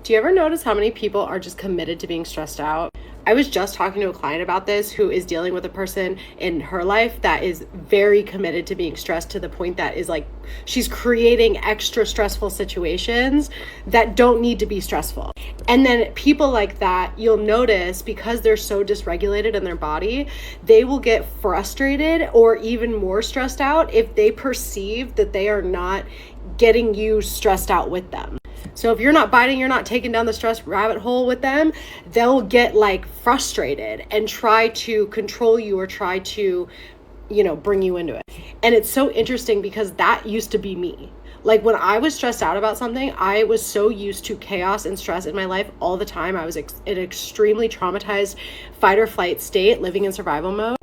Do you ever notice how many people are just committed to being stressed out? I was just talking to a client about this who is dealing with a person in her life that is very committed to being stressed to the point that is like she's creating extra stressful situations that don't need to be stressful. And then people like that, you'll notice because they're so dysregulated in their body, they will get frustrated or even more stressed out if they perceive that they are not getting you stressed out with them. So if you're not biting, you're not taking down the stress rabbit hole with them, they'll get like frustrated and try to control you or try to, bring you into it. And it's so interesting because that used to be me. Like when I was stressed out about something, I was so used to chaos and stress in my life all the time. I was in an extremely traumatized fight or flight state, living in survival mode.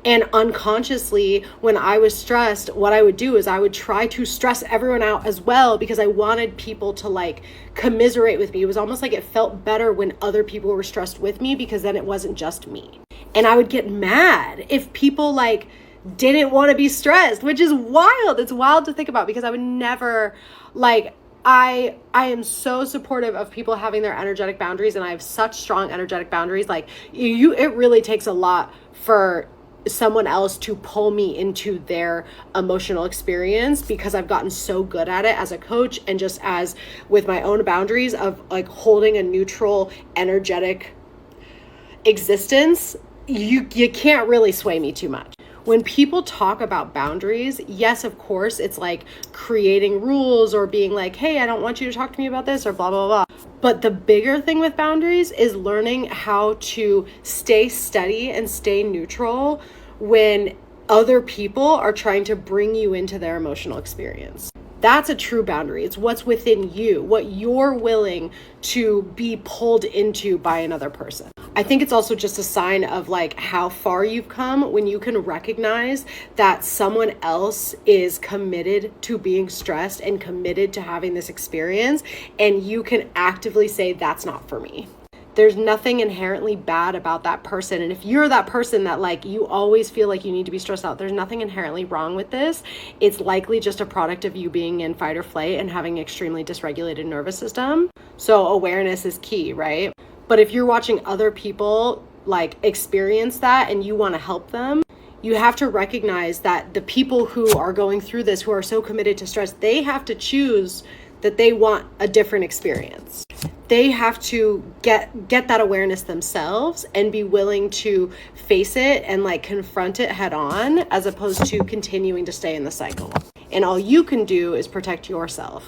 And unconsciously, when I was stressed, what I would do is I would try to stress everyone out as well because I wanted people to like commiserate with me. It was almost like it felt better when other people were stressed with me because then it wasn't just me. And I would get mad if people like didn't want to be stressed, which is wild. It's wild to think about because I would never like I am so supportive of people having their energetic boundaries, and I have such strong energetic boundaries. Like it really takes a lot for someone else to pull me into their emotional experience because I've gotten so good at it as a coach and just as with my own boundaries of like holding a neutral energetic existence. You can't really sway me too much. When people talk about boundaries, yes, of course, it's like creating rules or being like, hey, I don't want you to talk to me about this or blah, blah, blah. But the bigger thing with boundaries is learning how to stay steady and stay neutral when other people are trying to bring you into their emotional experience. That's a true boundary. It's what's within you, what you're willing to be pulled into by another person. I think it's also just a sign of like how far you've come when you can recognize that someone else is committed to being stressed and committed to having this experience, and you can actively say, that's not for me. There's nothing inherently bad about that person. And if you're that person that like you always feel like you need to be stressed out, there's nothing inherently wrong with this. It's likely just a product of you being in fight or flight and having extremely dysregulated nervous system. So awareness is key, right? But if you're watching other people like experience that and you want to help them, you have to recognize that the people who are going through this, who are so committed to stress, they have to choose that they want a different experience. They have to get that awareness themselves and be willing to face it and like confront it head on, as opposed to continuing to stay in the cycle. And all you can do is protect yourself.